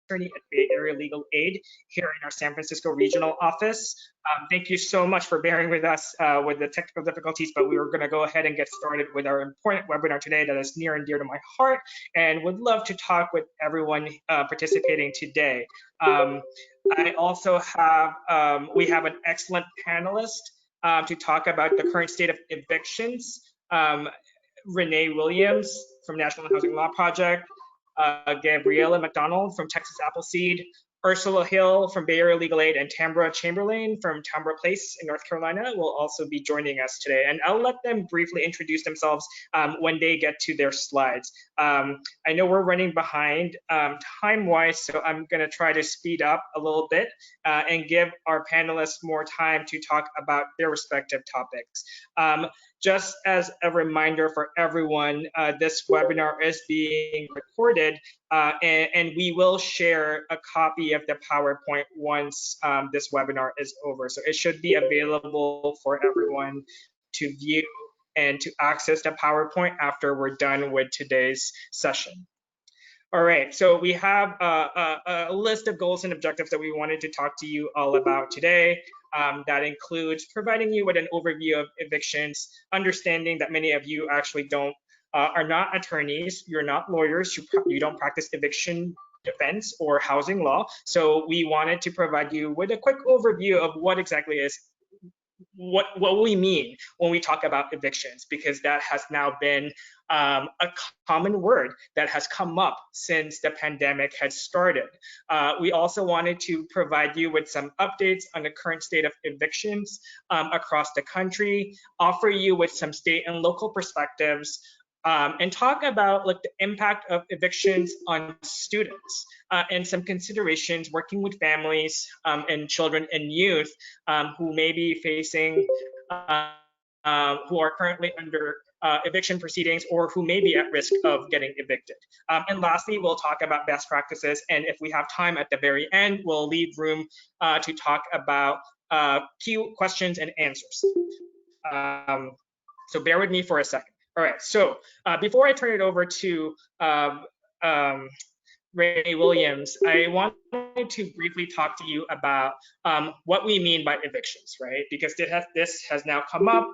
attorney at Bay Area Legal Aid here in our San Francisco regional office. Thank you so much for bearing with us with the technical difficulties, but we were going to go ahead and get started with our important webinar today that is near and dear to my heart, and would love to talk with everyone participating today. I also have, we have an excellent panelist to talk about the current state of evictions. Renee Williams from National Housing Law Project, Gabriela McDonald from Texas Appleseed, Ursula Hill from Bay Area Legal Aid, and Tambra Chamberlain from Tambra Place in North Carolina will also be joining us today. And I'll let them briefly introduce themselves when they get to their slides. I know we're running behind time-wise, so I'm going to try to speed up a little bit and give our panelists more time to talk about their respective topics. Just as a reminder for everyone, this webinar is being recorded and we will share a copy of the PowerPoint once this webinar is over. So it should be available for everyone to view and to access the PowerPoint after we're done with today's session. All right, so we have a list of goals and objectives that we wanted to talk to you all about today. That includes providing you with an overview of evictions, understanding that many of you actually are not attorneys, you're not lawyers, you don't practice eviction defense or housing law. So we wanted to provide you with a quick overview of what exactly is what we mean when we talk about evictions, because that has now been a common word that has come up since the pandemic had started. We also wanted to provide you with some updates on the current state of evictions across the country, offer you with some state and local perspectives, and talk about like the impact of evictions on students and some considerations working with families and children and youth who may be facing, who are currently under eviction proceedings or who may be at risk of getting evicted. And lastly, we'll talk about best practices, and if we have time at the very end, we'll leave room to talk about key questions and answers. So bear with me for a second. All right, so before I turn it over to Ray Williams, I wanted to briefly talk to you about what we mean by evictions, right? Because this has now come up.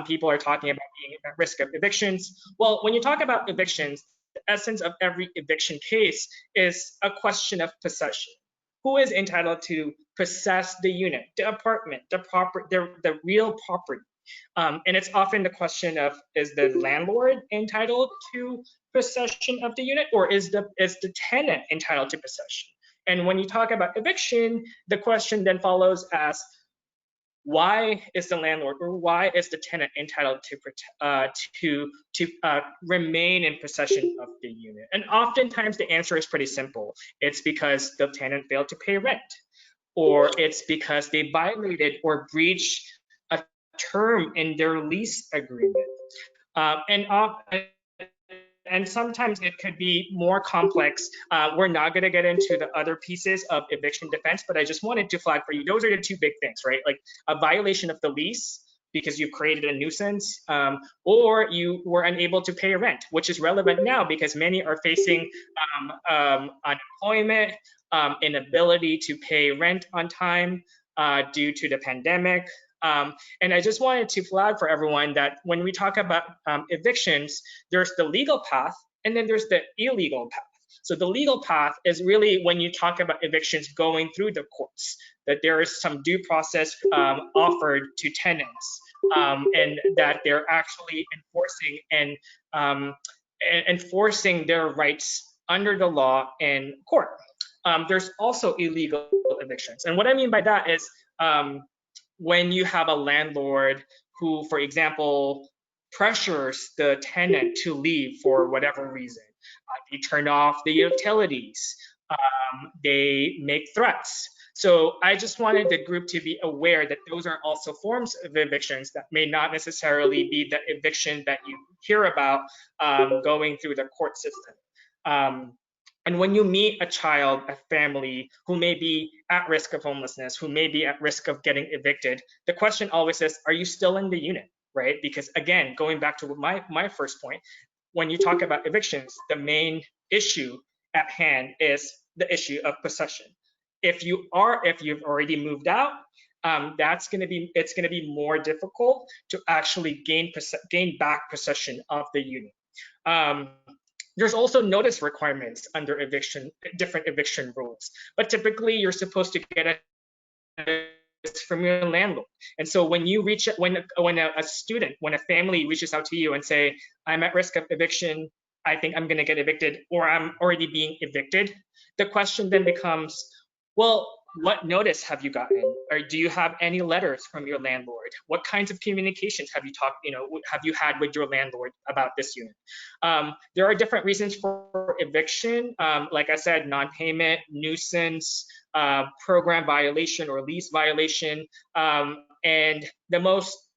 People are talking about being at risk of evictions. Well, when you talk about evictions, the essence of every eviction case is a question of possession. Who is entitled to possess the unit, the apartment, the real property? And it's often the question of, is the landlord entitled to possession of the unit, or is the tenant entitled to possession? And when you talk about eviction, the question then follows as, why is the landlord or why is the tenant entitled to remain in possession of the unit? And oftentimes the answer is pretty simple. It's because the tenant failed to pay rent, or it's because they violated or breached a term in their lease agreement. And sometimes it could be more complex. We're not going to get into the other pieces of eviction defense, but I just wanted to flag for you, those are the two big things, right? Like a violation of the lease because you've created a nuisance, or you were unable to pay rent, which is relevant now because many are facing unemployment, inability to pay rent on time due to the pandemic. And I just wanted to flag for everyone that when we talk about evictions, there's the legal path and then there's the illegal path. So the legal path is really when you talk about evictions going through the courts, that there is some due process offered to tenants, and that they're actually enforcing their rights under the law in court. There's also illegal evictions. And what I mean by that is when you have a landlord who, for example, pressures the tenant to leave for whatever reason. They turn off the utilities. They make threats. So I just wanted the group to be aware that those are also forms of evictions that may not necessarily be the eviction that you hear about going through the court system. And when you meet a child, a family who may be at risk of homelessness, who may be at risk of getting evicted, the question always is, are you still in the unit, right? Because again, going back to my first point, when you talk about evictions, the main issue at hand is the issue of possession. If you've already moved out, it's going to be more difficult to actually gain back possession of the unit. Um, there's also notice requirements under different eviction rules, but typically you're supposed to get a from your landlord. And so when a family reaches out to you and say, I'm at risk of eviction, I think I'm going to get evicted, or I'm already being evicted, the question then becomes, well, what notice have you gotten? Or do you have any letters from your landlord? What kinds of communications have you had with your landlord about this unit? There are different reasons for eviction. Like I said, non-payment, nuisance, program violation or lease violation. And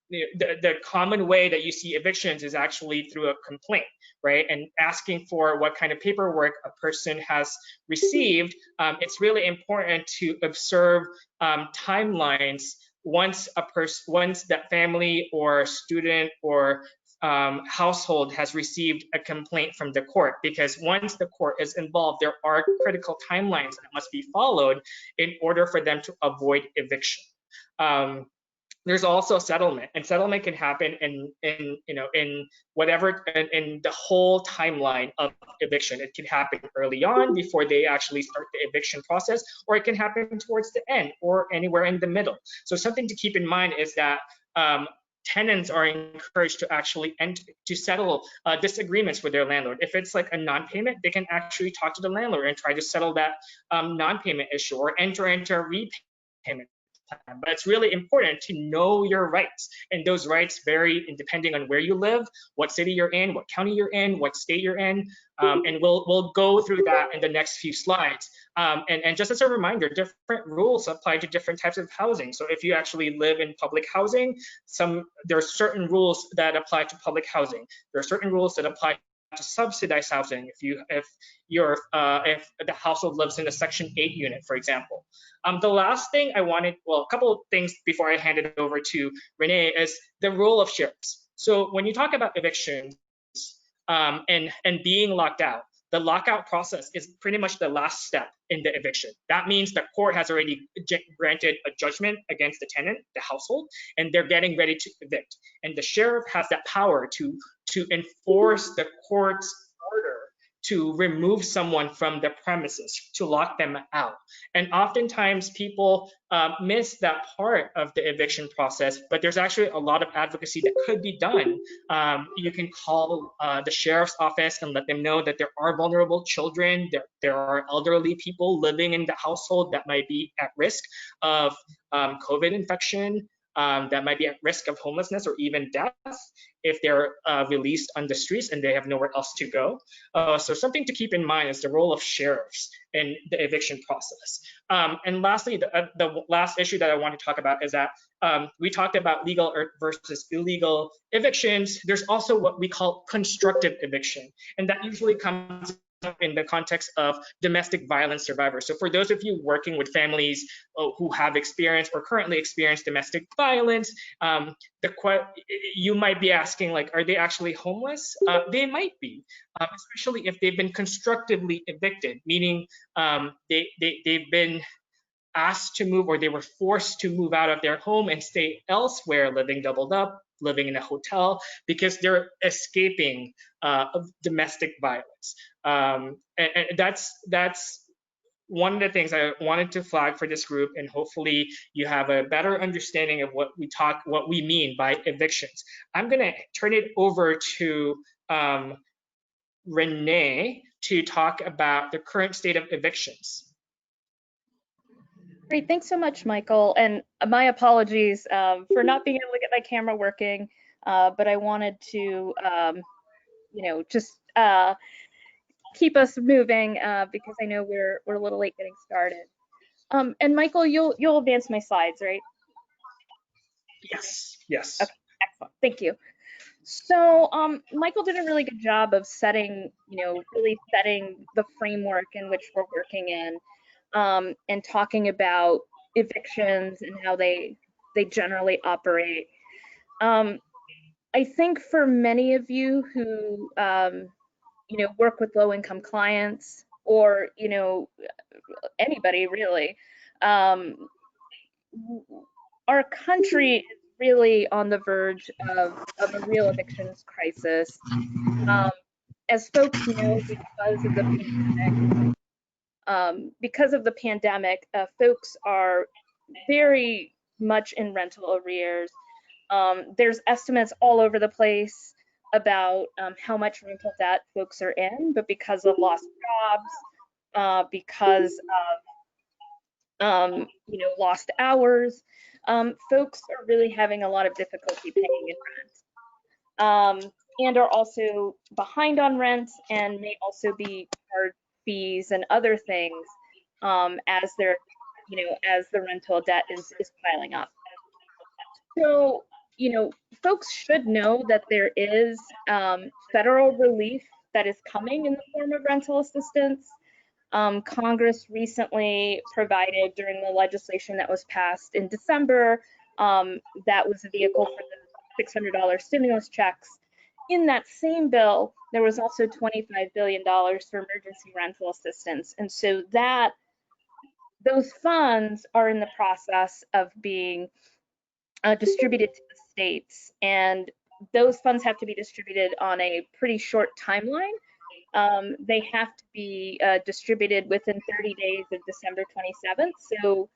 the common way that you see evictions is actually through a complaint, right? And asking for what kind of paperwork a person has received. It's really important to observe timelines once that family or student or household has received a complaint from the court, because once the court is involved, there are critical timelines that must be followed in order for them to avoid eviction. There's also settlement, and settlement can happen in the whole timeline of eviction. It can happen early on before they actually start the eviction process, or it can happen towards the end or anywhere in the middle. So something to keep in mind is that tenants are encouraged to actually settle disagreements with their landlord. If it's like a non-payment, they can actually talk to the landlord and try to settle that non-payment issue, or enter into a repayment plan. But it's really important to know your rights, and those rights vary depending on where you live, what city you're in, what county you're in, what state you're in, and we'll go through that in the next few slides. And just as a reminder, different rules apply to different types of housing. So if you actually live in public housing, there are certain rules that apply to public housing. There are certain rules that apply to subsidized housing if the household lives in a Section 8 unit, for example. The last thing a couple of things before I hand it over to Renee, is the role of sheriffs. So when you talk about evictions and being locked out, the lockout process is pretty much the last step in the eviction. That means the court has already granted a judgment against the tenant, the household, and they're getting ready to evict. And the sheriff has that power to enforce the court's order to remove someone from the premises, to lock them out. And oftentimes people miss that part of the eviction process, but there's actually a lot of advocacy that could be done. You can call the sheriff's office and let them know that there are vulnerable children, there are elderly people living in the household that might be at risk of COVID infection, that might be at risk of homelessness or even death if they're released on the streets and they have nowhere else to go. So something to keep in mind is the role of sheriffs in the eviction process. And lastly, the last issue that I want to talk about is that we talked about legal versus illegal evictions. There's also what we call constructive eviction, and that usually comes in the context of domestic violence survivors. So for those of you working with families who have experienced or currently experience domestic violence, you might be asking, like, are they actually homeless? They might be, especially if they've been constructively evicted, meaning they've been asked to move, or they were forced to move out of their home and stay elsewhere, living doubled up, living in a hotel, because they're escaping of domestic violence. And that's one of the things I wanted to flag for this group, and hopefully you have a better understanding of what we mean by evictions. I'm going to turn it over to Renee to talk about the current state of evictions. Great, thanks so much, Michael. And my apologies for not being able to get my camera working, but I wanted to, just keep us moving because I know we're a little late getting started. And Michael, you'll advance my slides, right? Yes. Yes. Okay, excellent. Thank you. So Michael did a really good job of really setting the framework in which we're working in. And talking about evictions and how they generally operate. I think for many of you who work with low-income clients or, you know, anybody really. Um, our country is really on the verge of a real evictions crisis. Um, as folks know, because of the pandemic, folks are very much in rental arrears. There's estimates all over the place about how much rental debt folks are in, but because of lost jobs, because you know, lost hours, folks are really having a lot of difficulty paying in and are also behind on rent and may also be charged fees and other things as their, you know, as the rental debt is piling up. So, you know, folks should know that there is federal relief that is coming in the form of rental assistance. Congress recently provided during the legislation that was passed in December, that was a vehicle for the $600 stimulus checks. In that same bill, there was also $25 billion for emergency rental assistance. And so that those funds are in the process of being distributed to the states. And those funds have to be distributed on a pretty short timeline. They have to be distributed within 30 days of December 27th. So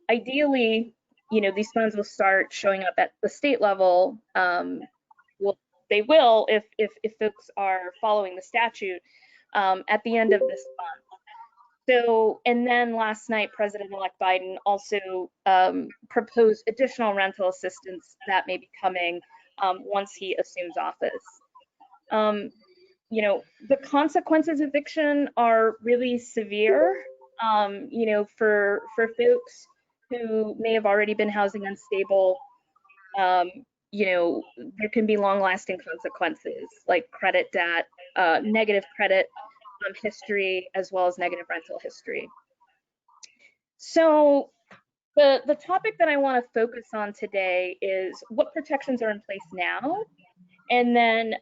ideally, you know, these funds will start showing up at the state level. Well, they will if folks are following the statute at the end of this month. So, and then last night, President-elect Biden also proposed additional rental assistance that may be coming once he assumes office. You know, the consequences of eviction are really severe, you know, for folks who may have already been housing unstable. You know, there can be long-lasting consequences like credit debt, negative credit history, as well as negative rental history. So the topic that I want to focus on today is what protections are in place now, and then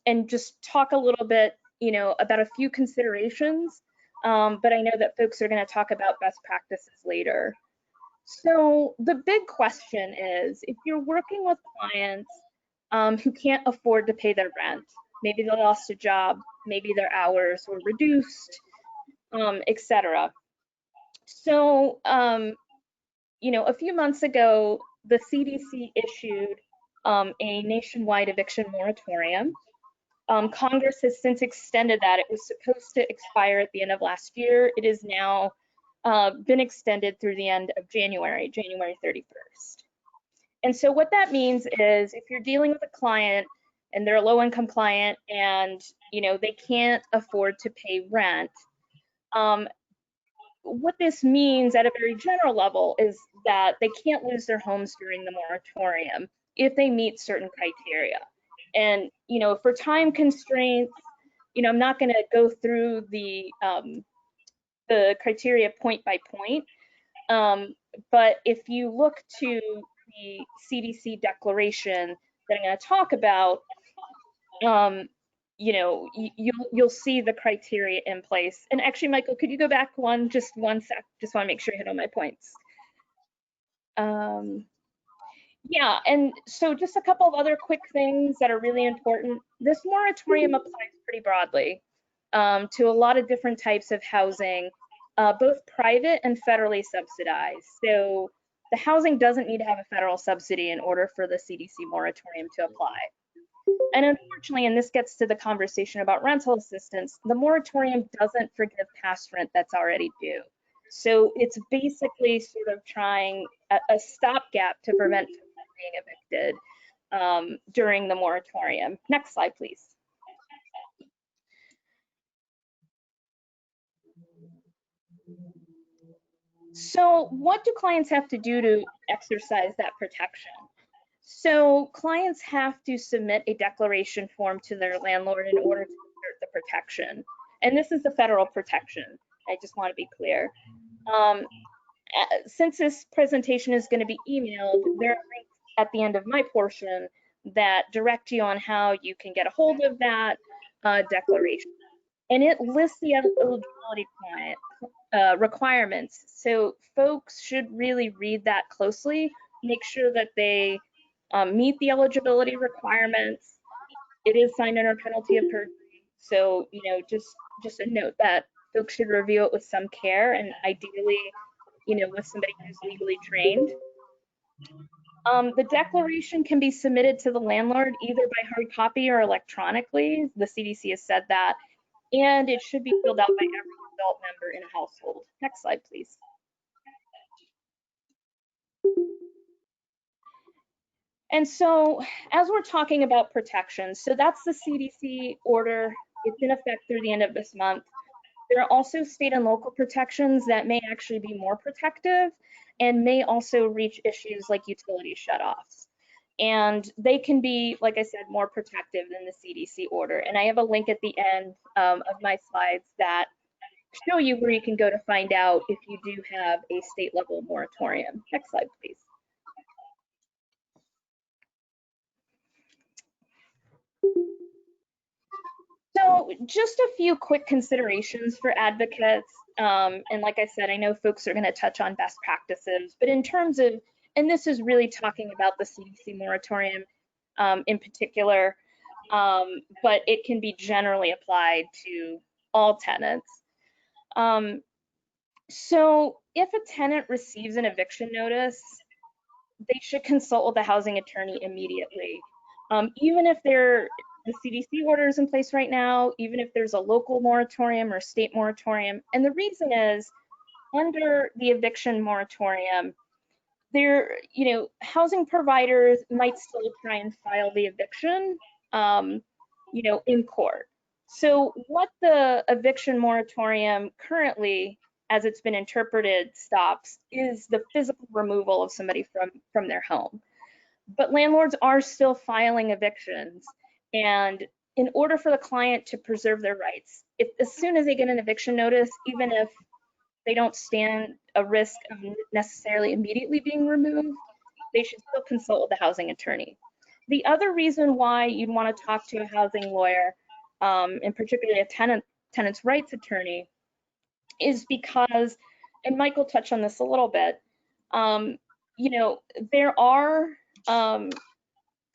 and just talk a little bit, you know, about a few considerations. But I know that folks are going to talk about best practices later. So the big question is, if you're working with clients who can't afford to pay their rent, maybe they lost a job, maybe their hours were reduced, etc. So, you know, a few months ago, the CDC issued a nationwide eviction moratorium. Congress has since extended that. It was supposed to expire at the end of last year. It has now been extended through the end of January 31st. And so what that means is if you're dealing with a client and they're a low-income client and, you know, they can't afford to pay rent, what this means at a very general level is that they can't lose their homes during the moratorium if they meet certain criteria. And, you know, for time constraints, you know, I'm not going to go through the criteria point by point, but if you look to the CDC declaration that I'm going to talk about, you know, you'll see the criteria in place. And actually, Michael, could you go back just one sec? Just want to make sure I hit all my points. Yeah, and so just a couple of other quick things that are really important. This moratorium applies pretty broadly to a lot of different types of housing, both private and federally subsidized. So the housing doesn't need to have a federal subsidy in order for the CDC moratorium to apply. And unfortunately, and this gets to the conversation about rental assistance, the moratorium doesn't forgive past rent that's already due. So it's basically sort of trying a stopgap to prevent people from being evicted during the moratorium. Next slide, please. So what do clients have to do to exercise that protection? So clients have to submit a declaration form to their landlord in order to assert the protection. And this is the federal protection. I just want to be clear. Since this presentation is going to be emailed, there are links at the end of my portion that direct you on how you can get a hold of that declaration. and it lists the eligibility requirements. So folks should really read that closely, make sure that they meet the eligibility requirements. It is signed under penalty of perjury. So, just a note that folks should review it with some care and ideally, with somebody who's legally trained. The declaration can be submitted to the landlord either by hard copy or electronically. The CDC has said that, and it should be filled out by every adult member in a household. Next slide, please. And so as we're talking about protection, so that's the CDC order. It's in effect through the end of this month. There are also state and local protections that may actually be more protective and may also reach issues like utility shutoffs. And they can be, like I said, more protective than the CDC order. And I have a link at the end of my slides that show you where you can go to find out if you do have a state level moratorium. Next slide, please. So just a few quick considerations for advocates. And like I said, I know folks are going to touch on best practices, but in terms of, and this is really talking about the CDC moratorium in particular, but it can be generally applied to all tenants. So if a tenant receives an eviction notice, they should consult with the housing attorney immediately. Even if the CDC order is in place right now, even if there's a local moratorium or state moratorium. And the reason is, under the eviction moratorium, housing providers might still try and file the eviction, in court. So what the eviction moratorium currently, as it's been interpreted, stops is the physical removal of somebody from their home. But landlords are still filing evictions. And in order for the client to preserve their rights, as soon as they get an eviction notice, even if they don't stand a risk of necessarily immediately being removed, they should still consult with the housing attorney. The other reason why you'd want to talk to a housing lawyer, and particularly a tenant's rights attorney, is because, and Michael touched on this a little bit, there are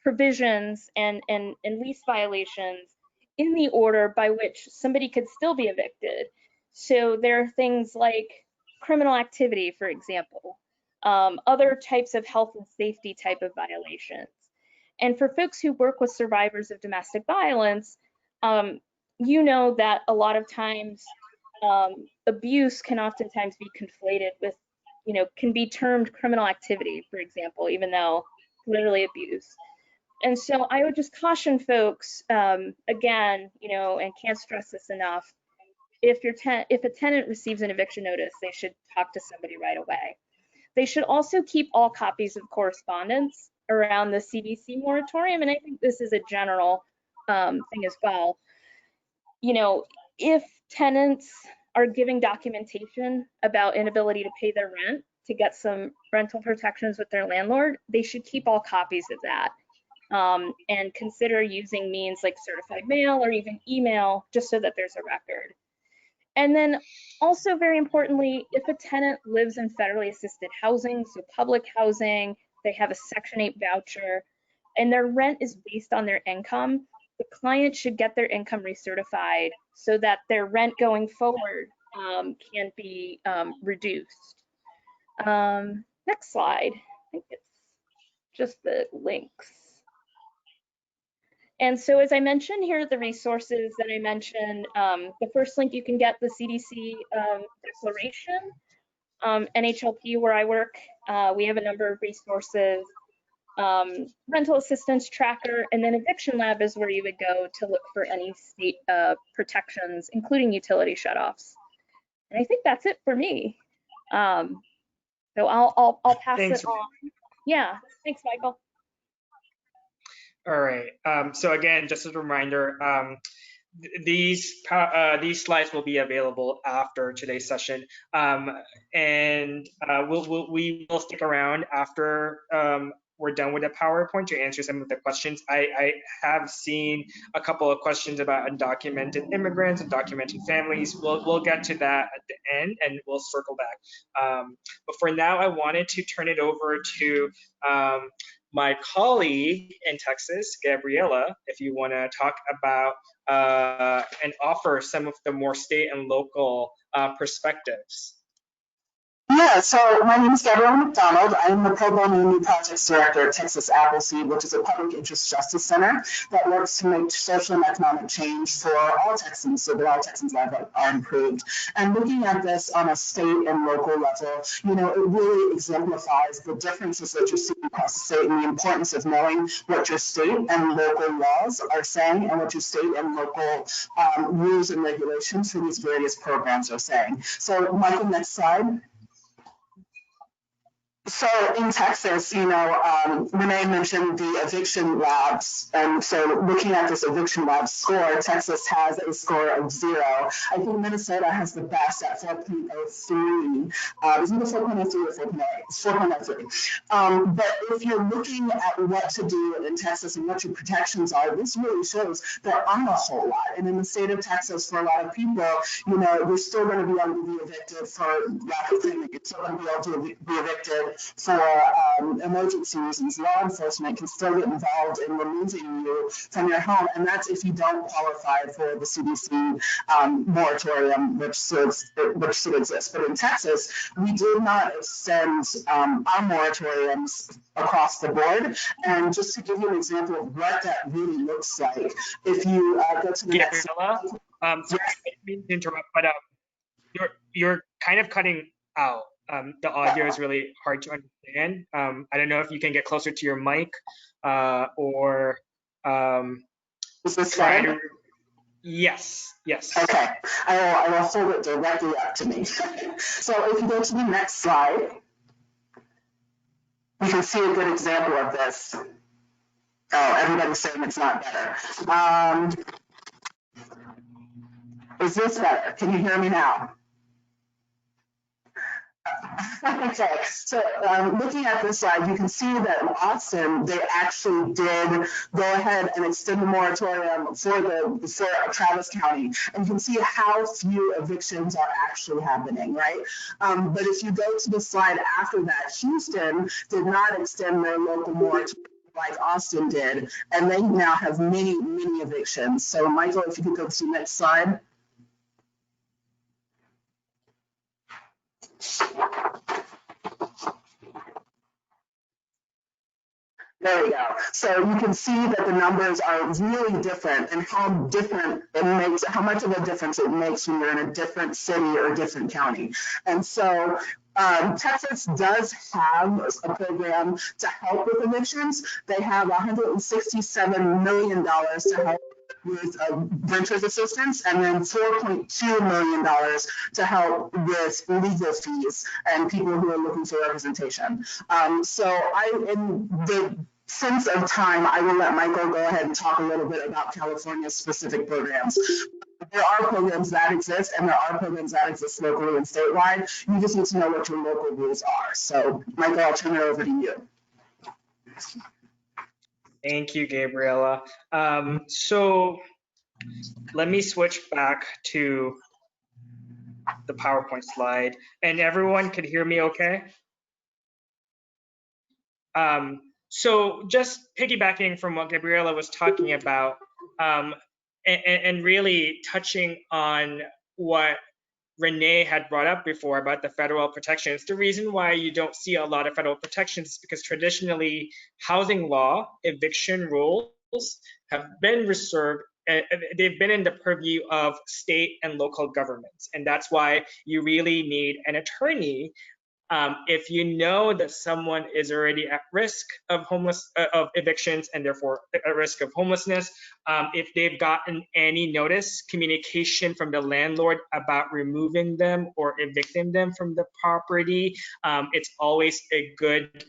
provisions and lease violations in the order by which somebody could still be evicted. So there are things like criminal activity, for example, other types of health and safety type of violations. And for folks who work with survivors of domestic violence, that a lot of times abuse can oftentimes be conflated with, can be termed criminal activity, for example, even though literally abuse. And so I would just caution folks, again, and can't stress this enough, if a tenant receives an eviction notice, they should talk to somebody right away. They should also keep all copies of correspondence around the CDC moratorium, and I think this is a general thing as well. If tenants are giving documentation about inability to pay their rent to get some rental protections with their landlord, they should keep all copies of that. And consider using means like certified mail or even email, just so that there's a record. And then also, very importantly, if a tenant lives in federally assisted housing, so public housing, they have a Section 8 voucher, and their rent is based on their income, the client should get their income recertified so that their rent going forward can be reduced. Next slide. I think it's just the links. And so, as I mentioned, here are the resources that I mentioned. The first link, you can get the CDC declaration. NHLP, where I work, we have a number of resources. Rental assistance tracker, and then Eviction Lab is where you would go to look for any state protections, including utility shutoffs. And I think that's it for me. So I'll pass it on. Yeah, thanks, Michael. All right. So again, just as a reminder, these slides will be available after today's session, and we will stick around after we're done with the PowerPoint to answer some of the questions. I have seen a couple of questions about undocumented immigrants, undocumented families. We'll get to that at the end, and we'll circle back. But for now, I wanted to turn it over to my colleague in Texas, Gabriela, if you want to talk about and offer some of the more state and local perspectives. Yeah, so my name is Gabrielle McDonald. I'm the Pro Bono New Projects Director at Texas Appleseed, which is a public interest justice center that works to make social and economic change for all Texans so that all Texans' lives are improved. And looking at this on a state and local level, you know, it really exemplifies the differences that you're seeing across the state and the importance of knowing what your state and local laws are saying and what your state and local rules and regulations for these various programs are saying. So, Michael, next slide. So in Texas, you know, Renee mentioned the eviction labs. And so looking at this eviction lab score, Texas has a score of 0. I think Minnesota has the best at 4.03. Is it 4.03 or 4.08? It's 4.03. But if you're looking at what to do in Texas and what your protections are, this really shows there aren't a whole lot. And in the state of Texas, for a lot of people, you know, you're still going to be able to be evicted for lack of payment. You're still going to be able to be evicted for emergency reasons. Law enforcement can still get involved in removing you from your home, and that's if you don't qualify for the CDC moratorium, which still exists. But in Texas, we did not extend our moratoriums across the board. And just to give you an example of what that really looks like, if you go to the next slide. Sorry, I didn't mean to interrupt, but you're kind of cutting out. The audio is really hard to understand. I don't know if you can get closer to your mic or is this try better? to. Yes. Okay, I will hold it directly up to me. So if you go to the next slide, you can see a good example of this. Oh, everybody's saying it's not better. Is this better? Can you hear me now? Okay, so looking at this slide, you can see that in Austin, they actually did go ahead and extend the moratorium for Travis County. And you can see how few evictions are actually happening, right? But if you go to the slide after that, Houston did not extend their local moratorium like Austin did, and they now have many evictions. So Michael, if you could go to the next slide. There we go. So you can see that the numbers are really different, and how different it makes, how much of a difference it makes when you're in a different city or a different county. And so Texas does have a program to help with evictions. They have $167 million to help with renters assistance, and then $4.2 million to help with legal fees and people who are looking for representation. So in the sense of time, I will let Michael go ahead and talk a little bit about California's specific programs. There are programs that exist, and there are programs that exist locally and statewide. You just need to know what your local rules are. So Michael, I'll turn it over to you. Thank you, Gabriela. So let me switch back to the PowerPoint slide, and everyone could hear me okay? So just piggybacking from what Gabriela was talking about, and really touching on what Renee had brought up before about the federal protections. The reason why you don't see a lot of federal protections is because traditionally housing law, eviction rules have been reserved, they've been in the purview of state and local governments. And that's why you really need an attorney if you know that someone is already at risk of evictions and therefore at risk of homelessness, if they've gotten any notice, communication from the landlord about removing them or evicting them from the property, it's always a good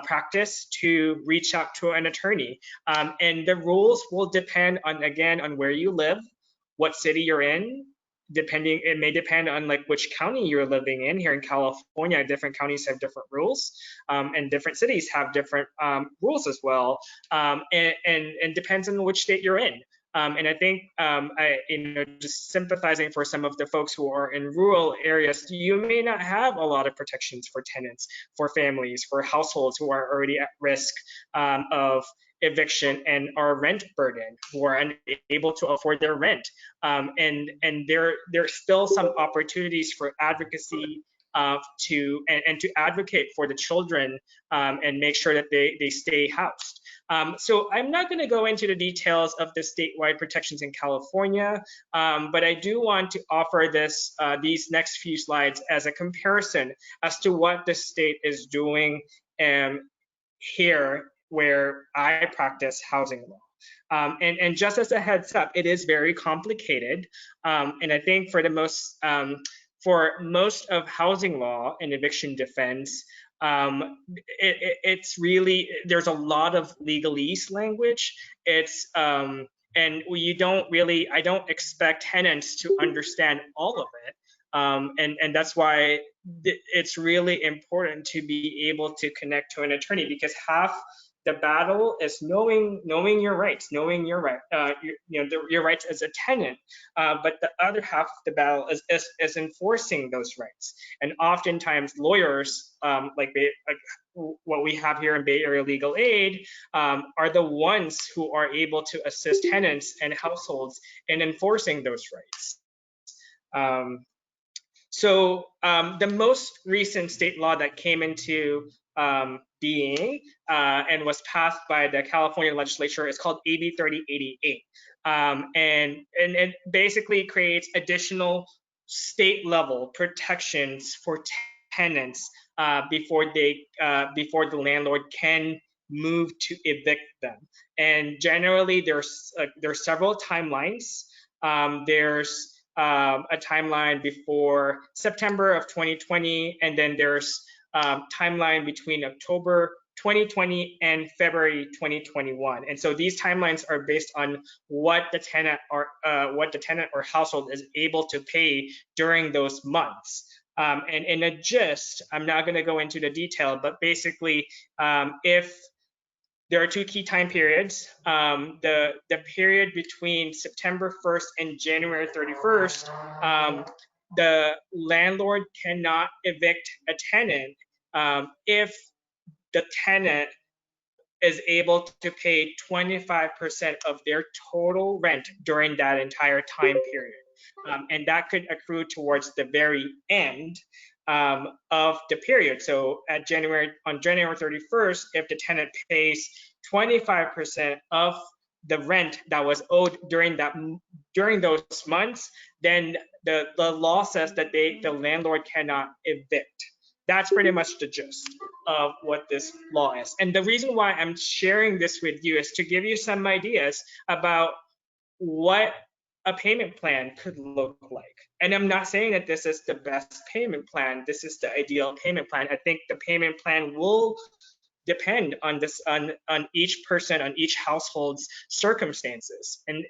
practice to reach out to an attorney. And the rules will depend on, again, on where you live, what city you're in, it may depend on like which county you're living in. Here in California, different counties have different rules, and different cities have different rules as well, and depends on which state you're in. And I think, just sympathizing for some of the folks who are in rural areas, you may not have a lot of protections for tenants, for families, for households who are already at risk of eviction and are rent burdened, who are unable to afford their rent. And there's still some opportunities for advocacy to advocate for the children, and make sure that they stay housed. So I'm not going to go into the details of the statewide protections in California, but I do want to offer these next few slides as a comparison as to what the state is doing here where I practice housing law. And just as a heads up, it is very complicated. And I think for most of housing law and eviction defense, it's really, there's a lot of legalese language. And I don't expect tenants to understand all of it. And that's why it's really important to be able to connect to an attorney, because half the battle is knowing your rights, knowing your rights as a tenant. But the other half of the battle is enforcing those rights. And oftentimes lawyers, like what we have here in Bay Area Legal Aid, are the ones who are able to assist tenants and households in enforcing those rights. So the most recent state law that came into being and was passed by the California legislature is called AB 3088. And it basically creates additional state level protections for tenants before the landlord can move to evict them. And generally there's several timelines. There's a timeline before September of 2020, and then there's timeline between October 2020 and February 2021. And so these timelines are based on what the tenant or household is able to pay during those months. And in a gist, I'm not going to go into the detail, but basically, if there are two key time periods. The period between September 1st and January 31st, the landlord cannot evict a tenant if the tenant is able to pay 25% of their total rent during that entire time period. And that could accrue towards the very end of the period. So on January 31st, if the tenant pays 25% of the rent that was owed during those months, then the law says that the landlord cannot evict. That's pretty much the gist of what this law is. And the reason why I'm sharing this with you is to give you some ideas about what a payment plan could look like. And I'm not saying that this is the best payment plan. This is the ideal payment plan. I think the payment plan will depend on each person, on each household's circumstances. And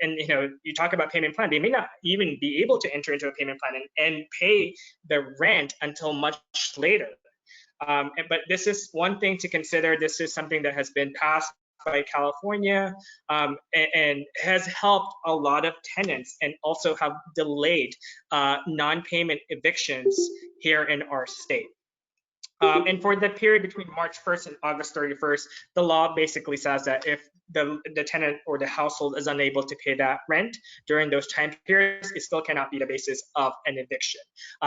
you talk about payment plan, they may not even be able to enter into a payment plan and pay the rent until much later. But this is one thing to consider. This is something that has been passed by California and has helped a lot of tenants, and also have delayed non-payment evictions here in our state. And for the period between March 1st and August 31st, the law basically says that if the tenant or the household is unable to pay that rent during those time periods, it still cannot be the basis of an eviction,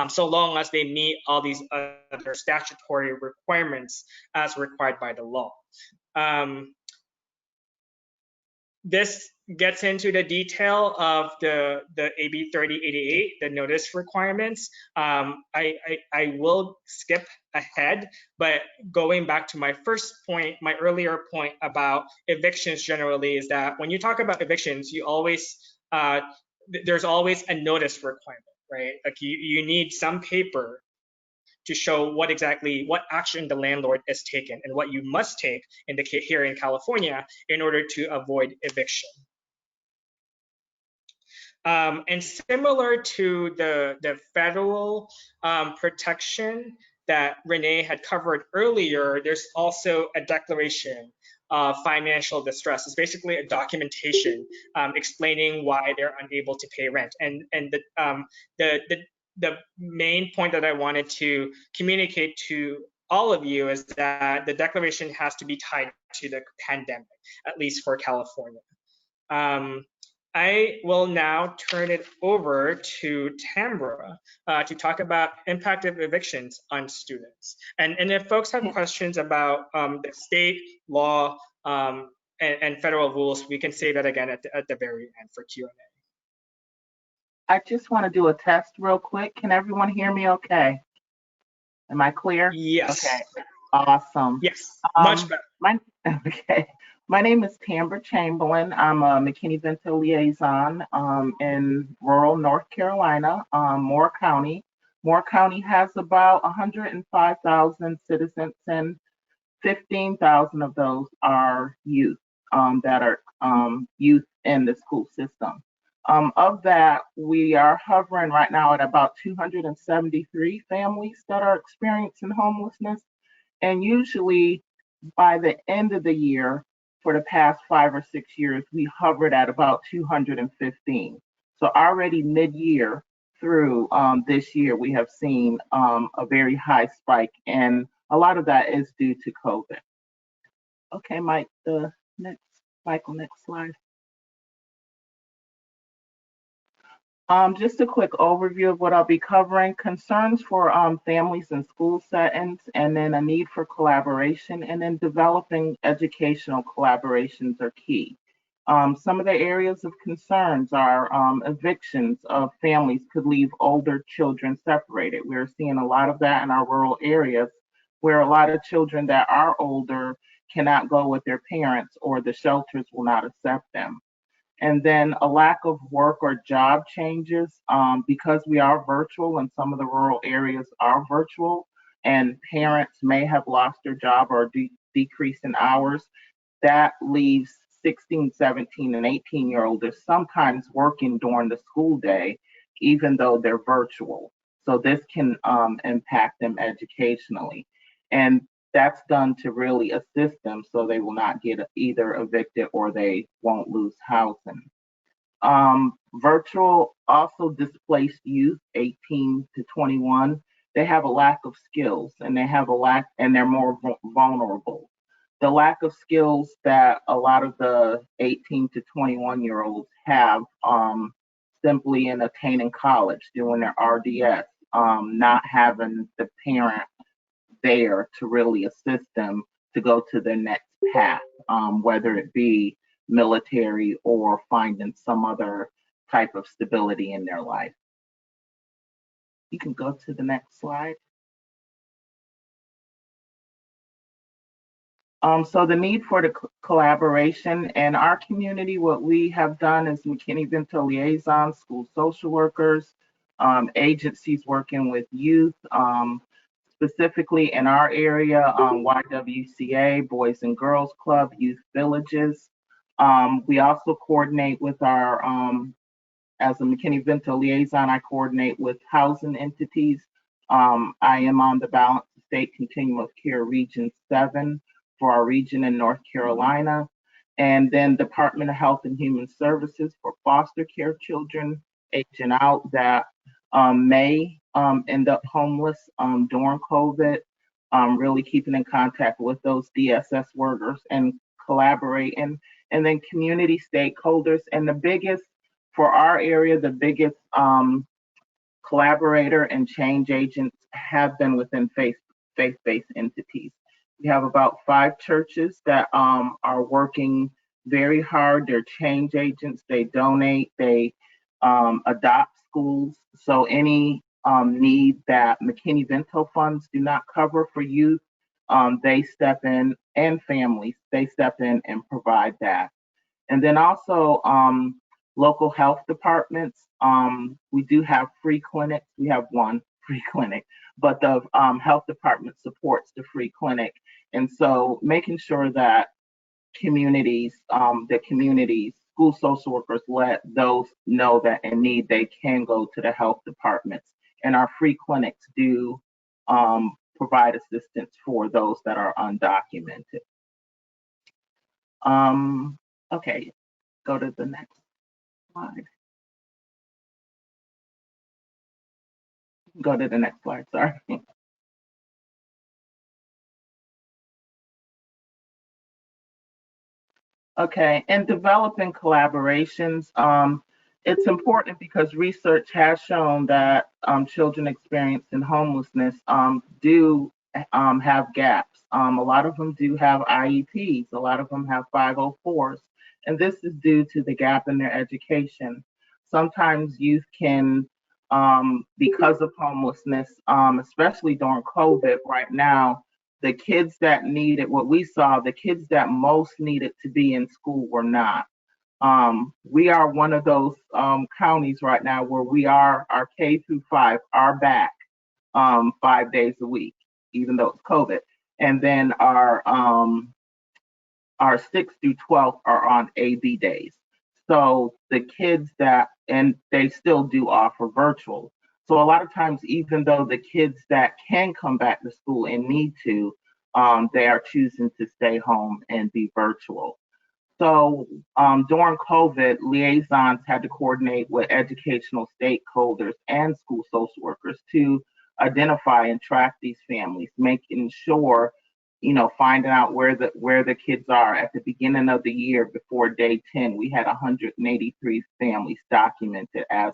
so long as they meet all these other statutory requirements as required by the law. This gets into the detail of the AB 3088, the notice requirements. I will skip ahead, but going back to my first point, my earlier point about evictions generally, is that when you talk about evictions, you always there's always a notice requirement, right? Like you need some paper to show what action the landlord is taken and what you must take here in California in order to avoid eviction. And similar to the federal protection that Renee had covered earlier, there's also a declaration of financial distress. It's basically a documentation explaining why they're unable to pay rent. And the, the, the main point that I wanted to communicate to all of you is that the declaration has to be tied to the pandemic, at least for California. I will now turn it over to Tambra to talk about impact of evictions on students. And if folks have questions about the state law and federal rules, we can say that again at the very end for Q&A. I just want to do a test real quick. Can everyone hear me okay? Am I clear? Yes. Okay, awesome. Yes, much better. Okay. My name is Tambra Chamberlain. I'm a McKinney-Vento liaison in rural North Carolina, Moore County. Moore County has about 105,000 citizens, and 15,000 of those are youth that are youth in the school system. Of that, we are hovering right now at about 273 families that are experiencing homelessness. And usually by the end of the year, for the past 5 or 6 years, we hovered at about 215. So already mid-year through this year, we have seen a very high spike, and a lot of that is due to COVID. Okay, Michael, next slide. Just a quick overview of what I'll be covering: concerns for families in school settings, and then a need for collaboration, and then developing educational collaborations are key. Some of the areas of concerns are evictions of families could leave older children separated. We're seeing a lot of that in our rural areas, where a lot of children that are older cannot go with their parents, or the shelters will not accept them. And then a lack of work or job changes, because we are virtual and some of the rural areas are virtual, and parents may have lost their job or decrease in hours. That leaves 16, 17, and 18-year-olds sometimes working during the school day, even though they're virtual. So this can impact them educationally. And that's done to really assist them so they will not get either evicted or they won't lose housing. Virtual also displaced youth 18 to 21. They have a lack of skills, and they're more vulnerable. The lack of skills that a lot of the 18 to 21-year-olds have, simply in attaining college, doing their RDS, not having the parent there to really assist them to go to their next path, whether it be military or finding some other type of stability in their life. You can go to the next slide. So the need for the collaboration in our community, what we have done is McKinney-Vento liaisons, school social workers, agencies working with youth, specifically in our area, YWCA, Boys and Girls Club, Youth Villages. We also coordinate with our, as a McKinney-Vento liaison, I coordinate with housing entities. I am on the Balanced State Continuum of Care Region 7 for our region in North Carolina, and then Department of Health and Human Services for foster care children aging out that may end up homeless during COVID, really keeping in contact with those DSS workers and collaborating, and then community stakeholders. And the biggest, for our area, the biggest collaborator and change agents have been within faith-based entities. We have about 5 churches that are working very hard. They're change agents. They donate. They adopt schools. So any need that McKinney-Vento funds do not cover for youth, they step in, and families, they step in and provide that. And then also local health departments. We do have free clinics. We have one free clinic, but the health department supports the free clinic. And so making sure that communities school social workers let those know that in need, they can go to the health departments. And our free clinics do provide assistance for those that are undocumented. Okay, go to the next slide. Go to the next slide, sorry. Okay, and developing collaborations, it's important because research has shown that children experiencing homelessness do have gaps. A lot of them do have IEPs, a lot of them have 504s, and this is due to the gap in their education. Sometimes youth can, because of homelessness, especially during COVID right now, the kids that needed what we saw, the kids that most needed to be in school were not. We are one of those counties right now where our K through 5 are back 5 days a week, even though it's COVID. And then our 6 through 12 are on AB days. So the kids and they still do offer virtual. So a lot of times, even though the kids that can come back to school and need to, they are choosing to stay home and be virtual. So during COVID, liaisons had to coordinate with educational stakeholders and school social workers to identify and track these families, making sure, finding out where the kids are. At the beginning of the year, before day 10, we had 183 families documented as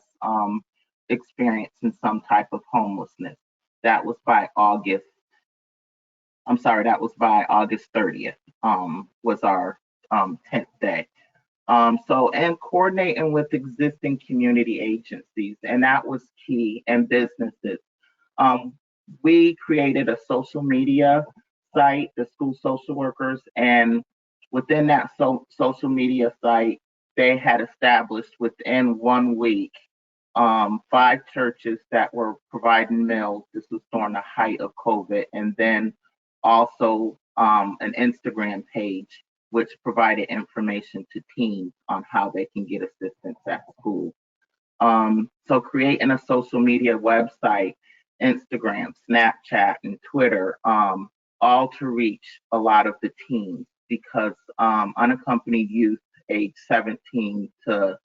experiencing some type of homelessness. That was by August. I'm sorry, that was by August 30th. Was our 10th day. And coordinating with existing community agencies, and that was key, and businesses. We created a social media site, the school social workers, and within that social media site, they had established within 1 week 5 churches that were providing meals. This was during the height of COVID, and then also an Instagram page which provided information to teens on how they can get assistance at school. So creating a social media website, Instagram, Snapchat, and Twitter, all to reach a lot of the teens, because unaccompanied youth age 17 to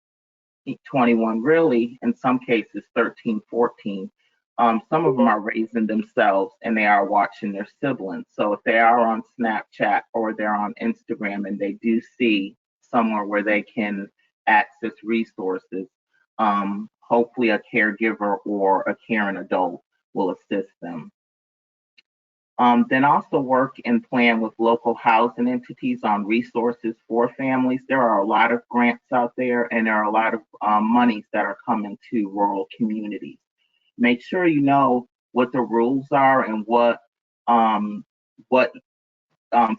21, really, in some cases 13, 14, some of them are raising themselves and they are watching their siblings. So if they are on Snapchat or they're on Instagram and they do see somewhere where they can access resources, hopefully a caregiver or a caring adult will assist them. Then also work and plan with local housing entities on resources for families. There are a lot of grants out there, and there are a lot of monies that are coming to rural communities. Make sure you know what the rules are and what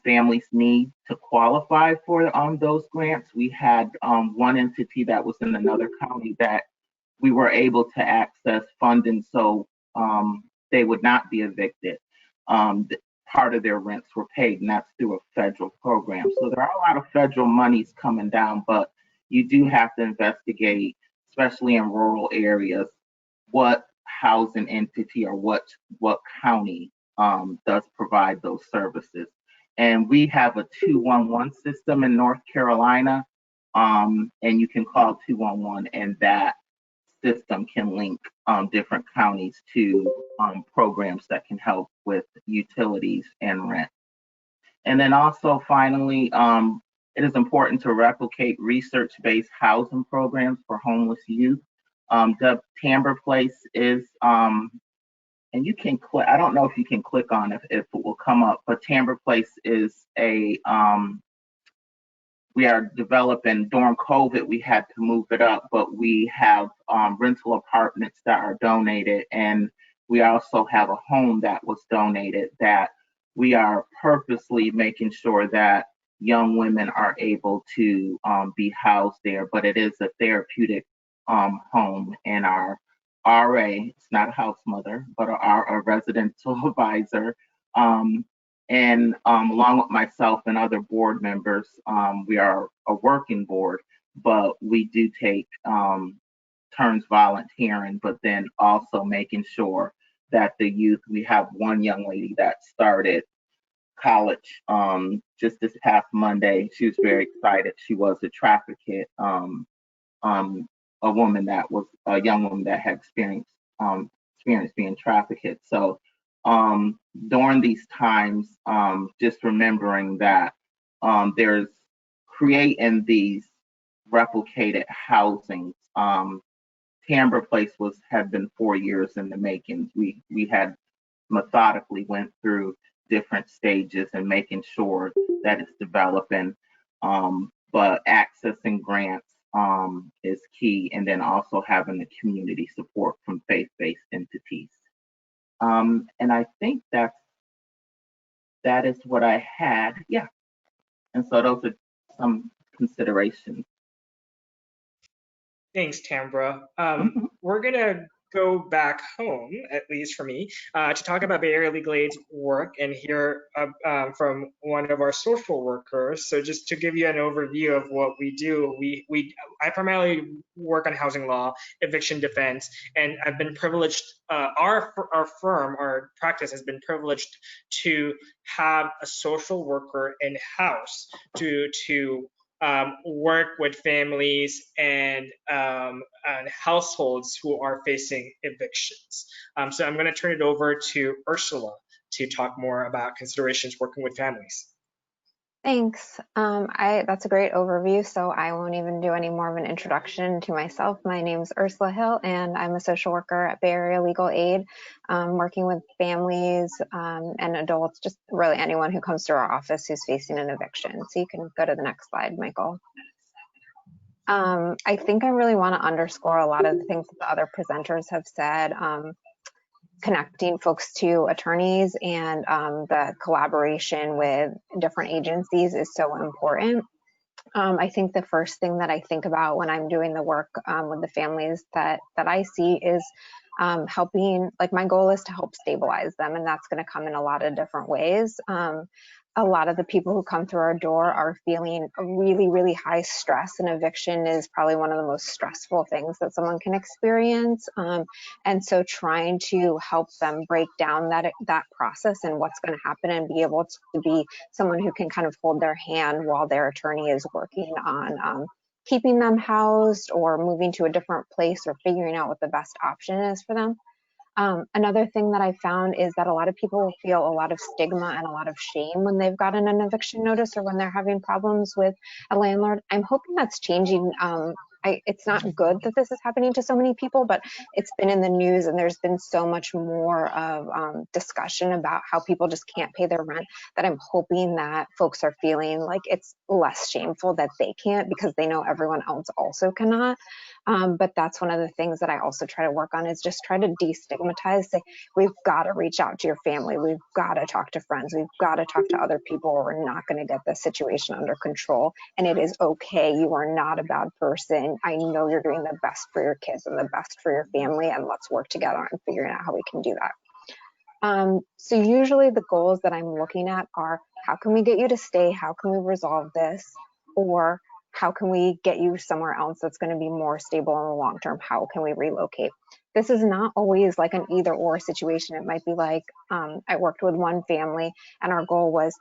families need to qualify for those grants. We had one entity that was in another county that we were able to access funding so they would not be evicted. Part of their rents were paid, and that's through a federal program. So there are a lot of federal monies coming down, but you do have to investigate, especially in rural areas, what housing entity or what county does provide those services. And we have a 211 system in North Carolina, and you can call 211, and that system can link different counties to programs that can help with utilities and rent. And then also finally, it is important to replicate research-based housing programs for homeless youth. The Tamber Place is, and you can click, I don't know if you can click on if it will come up, but Tamber Place is we are developing. During COVID, we had to move it up, but we have rental apartments that are donated, and we also have a home that was donated that we are purposely making sure that young women are able to be housed there. But it is a therapeutic home, and our RA, it's not a house mother, but our residential advisor, and along with myself and other board members, we are a working board. but we do take turns volunteering, but then also making sure that the youth, we have one young lady that started college just this past Monday. She was very excited. She was a trafficked, a woman that was a young woman that had experienced being trafficked. So during these times, just remembering that there's creating these replicated housings. Tambra Place had been 4 years in the making. We had methodically went through different stages and making sure that it's developing. But accessing grants is key, and then also having the community support from faith-based entities. And I think that is what I had. Yeah. And so those are some considerations. Thanks, Tambra. Mhm. We're gonna go back home, at least for me, to talk about Bay Area Legal Aid's work and hear from one of our social workers. So just to give you an overview of what we do, I primarily work on housing law, eviction defense, and I've been privileged. Our firm, our practice has been privileged to have a social worker in house to work with families and households who are facing evictions. So I'm going to turn it over to Ursula to talk more about considerations working with families. Thanks. That's a great overview, so I won't even do any more of an introduction to myself. My name is Ursula Hill, and I'm a social worker at Bay Area Legal Aid, working with families and adults, just really anyone who comes to our office who's facing an eviction. So you can go to the next slide, Michael. I think I really want to underscore a lot of the things that the other presenters have said. Connecting folks to attorneys and the collaboration with different agencies is so important. I think the first thing that I think about when I'm doing the work with the families that I see is helping, like my goal is to help stabilize them, and that's going to come in a lot of different ways. A lot of the people who come through our door are feeling a really, really high stress, and eviction is probably one of the most stressful things that someone can experience. And so trying to help them break down that process and what's going to happen, and be able to be someone who can kind of hold their hand while their attorney is working on keeping them housed or moving to a different place or figuring out what the best option is for them. Another thing that I found is that a lot of people feel a lot of stigma and a lot of shame when they've gotten an eviction notice or when they're having problems with a landlord. I'm hoping that's changing. It's not good that this is happening to so many people, but it's been in the news, and there's been so much more of discussion about how people just can't pay their rent, that I'm hoping that folks are feeling like it's less shameful that they can't, because they know everyone else also cannot. But that's one of the things that I also try to work on, is just try to destigmatize, say, we've got to reach out to your family. We've got to talk to friends. We've got to talk to other people, or we're not going to get this situation under control. And it is okay. You are not a bad person. I know you're doing the best for your kids and the best for your family, and let's work together on figuring out how we can do that. So usually the goals that I'm looking at are, how can we get you to stay? How can we resolve this? Or how can we get you somewhere else that's going to be more stable in the long term? How can we relocate? This is not always like an either or situation. It might be like, I worked with one family, and our goal was,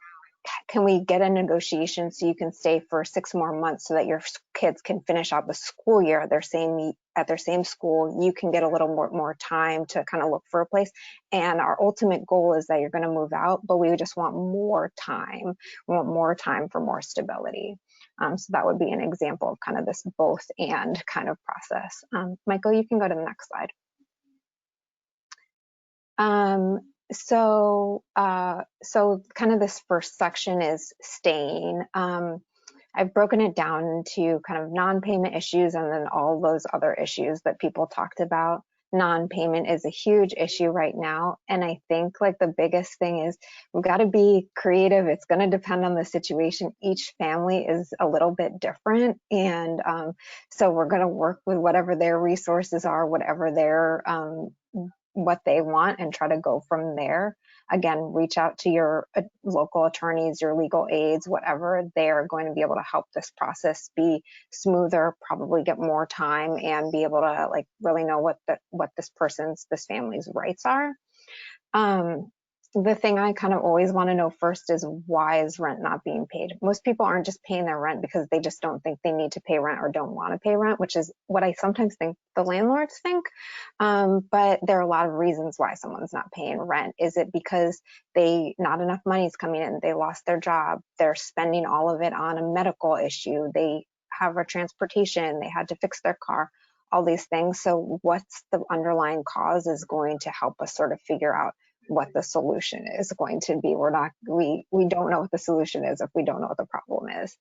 can we get a negotiation so you can stay for 6 more months so that your kids can finish out the school year at their same school? You can get a little more time to kind of look for a place. And our ultimate goal is that you're going to move out, but we just want more time. We want more time for more stability. So that would be an example of kind of this both and kind of process. Michael, you can go to the next slide. So kind of this first section is staying. I've broken it down into kind of non-payment issues and then all those other issues that people talked about. Non-payment is a huge issue right now. And I think like the biggest thing is we've got to be creative. It's going to depend on the situation. Each family is a little bit different. And so we're going to work with whatever their resources are, whatever their what they want, and try to go from there. again, reach out to your local attorneys, your legal aides, whatever. They are going to be able to help this process be smoother, probably get more time, and be able to like really know what this family's rights are. The thing I kind of always want to know first is, why is rent not being paid? Most people aren't just paying their rent because they just don't think they need to pay rent or don't want to pay rent, which is what I sometimes think the landlords think. But there are a lot of reasons why someone's not paying rent. Is it because not enough money is coming in? They lost their job. They're spending all of it on a medical issue. They have a transportation. They had to fix their car, all these things. So what's the underlying cause is going to help us sort of figure out what the solution is going to be. We don't know what the solution is if we don't know what the problem is.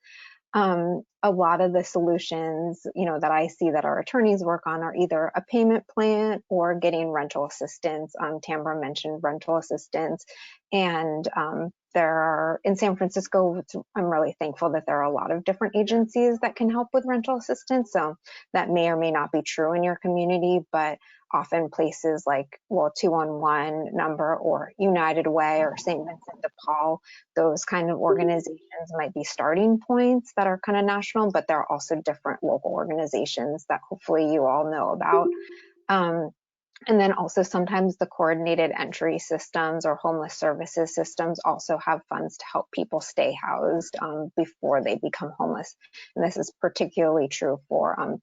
A lot of the solutions, that I see that our attorneys work on are either a payment plan or getting rental assistance. Tamara mentioned rental assistance, and there are in San Francisco. I'm really thankful that there are a lot of different agencies that can help with rental assistance. So that may or may not be true in your community, but often places like 211 number or United Way or St. Vincent de Paul, those kind of organizations might be starting points that are kind of national, but there are also different local organizations that hopefully you all know about. And then also sometimes the coordinated entry systems or homeless services systems also have funds to help people stay housed before they become homeless. And this is particularly true for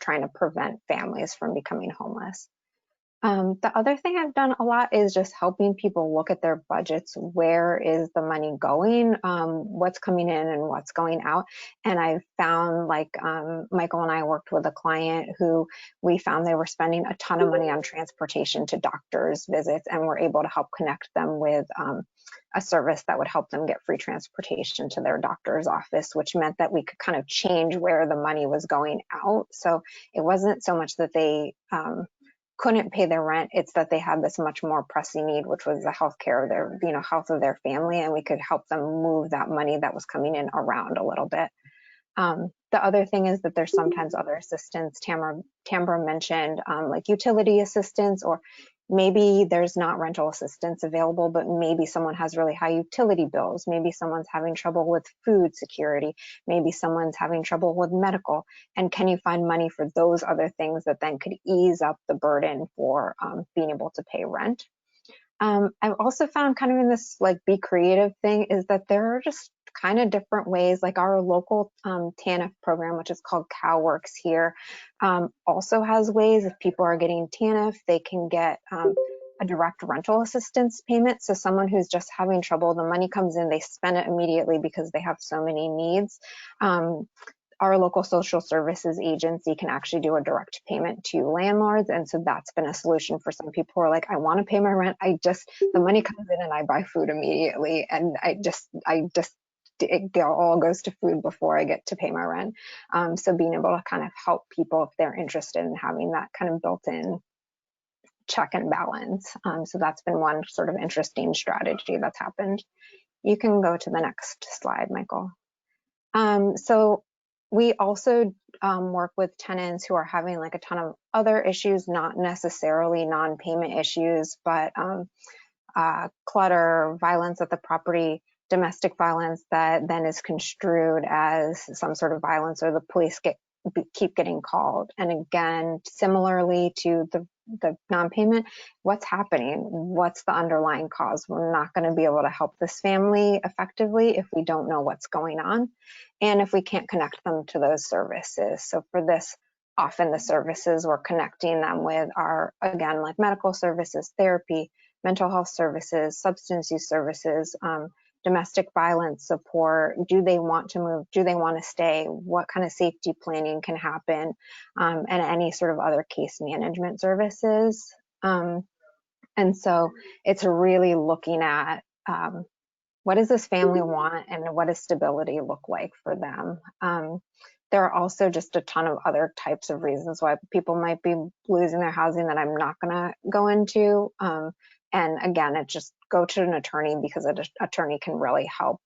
trying to prevent families from becoming homeless. The other thing I've done a lot is just helping people look at their budgets. Where is the money going? What's coming in and what's going out? And I've found, like Michael and I worked with a client who we found they were spending a ton of money on transportation to doctors' visits, and we're able to help connect them with a service that would help them get free transportation to their doctor's office, which meant that we could kind of change where the money was going out. So it wasn't so much that they couldn't pay their rent, it's that they had this much more pressing need, which was the health care of their, health of their family, and we could help them move that money that was coming in around a little bit. The other thing is that there's sometimes other assistance. Tamara mentioned like utility assistance, or maybe there's not rental assistance available, but maybe someone has really high utility bills. Maybe someone's having trouble with food security. Maybe someone's having trouble with medical. And can you find money for those other things that then could ease up the burden for being able to pay rent? I've also found kind of in this like be creative thing is that there are just kind of different ways, like our local TANF program, which is called CalWorks here, also has ways if people are getting TANF, they can get a direct rental assistance payment. So someone who's just having trouble, the money comes in, they spend it immediately because they have so many needs. Our local social services agency can actually do a direct payment to landlords. And so that's been a solution for some people who are like, I want to pay my rent. The money comes in and I buy food immediately. And it all goes to food before I get to pay my rent. So being able to kind of help people if they're interested in having that kind of built-in check and balance. So that's been one sort of interesting strategy that's happened. You can go to the next slide, Michael. So we also work with tenants who are having like a ton of other issues, not necessarily non-payment issues, but clutter, violence at the property, domestic violence that then is construed as some sort of violence, or the police keep getting called. And again, similarly to the non-payment, what's happening? What's the underlying cause? We're not going to be able to help this family effectively if we don't know what's going on, and if we can't connect them to those services. So for this, often the services we're connecting them with are, again, like medical services, therapy, mental health services, substance use services, domestic violence support. Do they want to move? Do they want to stay? What kind of safety planning can happen? And any sort of other case management services. And so it's really looking at what does this family want and what does stability look like for them? There are also just a ton of other types of reasons why people might be losing their housing that I'm not going to go into. And again, it just go to an attorney, because an attorney can really help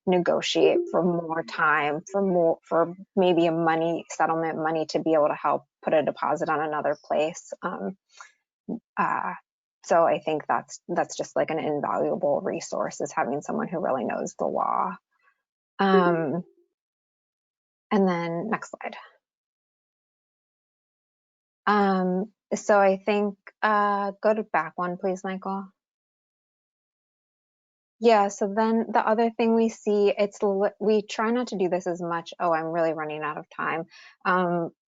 negotiate for more time, for maybe a settlement money to be able to help put a deposit on another place. So I think that's just like an invaluable resource, is having someone who really knows the law. And then next slide. So I think, go to back one, please, Michael. Yeah, so then the other thing we see, we try not to do this as much. Oh, I'm really running out of time.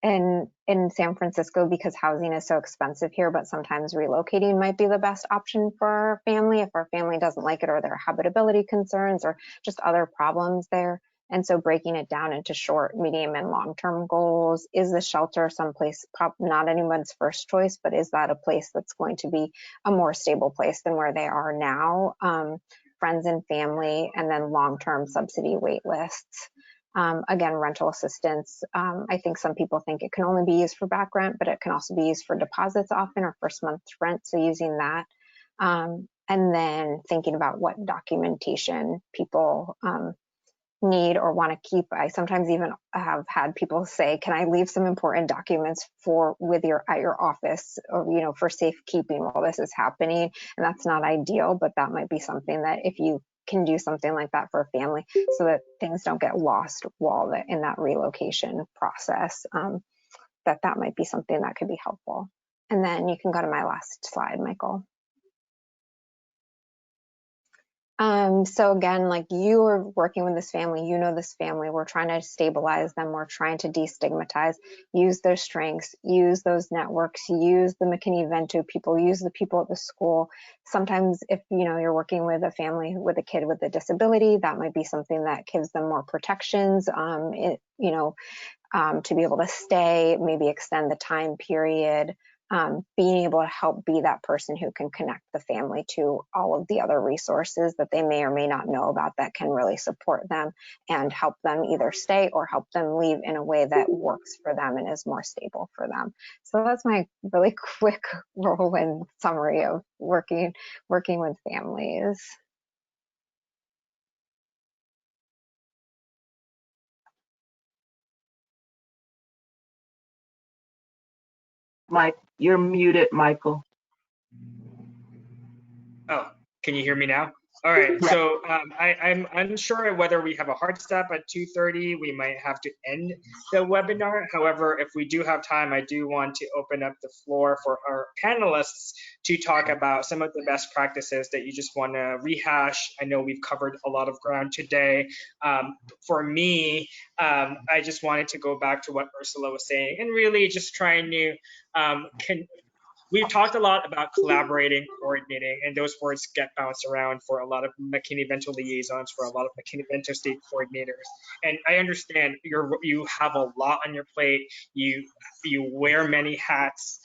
And in San Francisco, because housing is so expensive here, but sometimes relocating might be the best option for our family if our family doesn't like it, or there are habitability concerns or just other problems there. And so breaking it down into short, medium, and long-term goals. Is the shelter someplace, not anyone's first choice, but is that a place that's going to be a more stable place than where they are now? Friends and family, and then long-term subsidy wait lists. Again, rental assistance. I think some people think it can only be used for back rent, but it can also be used for deposits often, or first month's rent. So using that. And then thinking about what documentation people need or want to keep. I sometimes even have had people say, can I leave some important documents at your office, or for safekeeping while this is happening? And that's not ideal, but that might be something that if you can do something like that for a family, so that things don't get lost while in that relocation process, that might be something that could be helpful. And then you can go to my last slide, Michael. So again, like, you are working with this family, this family, we're trying to stabilize them, we're trying to destigmatize, use their strengths, use those networks, use the McKinney-Vento people, use the people at the school. Sometimes if, you're working with a family with a kid with a disability, that might be something that gives them more protections, to be able to stay, maybe extend the time period. Being able to help be that person who can connect the family to all of the other resources that they may or may not know about that can really support them and help them either stay or help them leave in a way that works for them and is more stable for them. So that's my really quick whirlwind summary of working with families. Mike, you're muted, Michael. Oh, can you hear me now? All right, Yeah. so I'm unsure whether we have a hard stop at 2:30. We might have to end the webinar. However, if we do have time, I do want to open up the floor for our panelists to talk about some of the best practices that you just want to rehash. I know we've covered a lot of ground today. For me, I just wanted to go back to what Ursula was saying and really just trying to we've talked a lot about collaborating, coordinating, and those words get bounced around for a lot of McKinney-Vento liaisons, for a lot of McKinney-Vento state coordinators. And I understand you have a lot on your plate. You wear many hats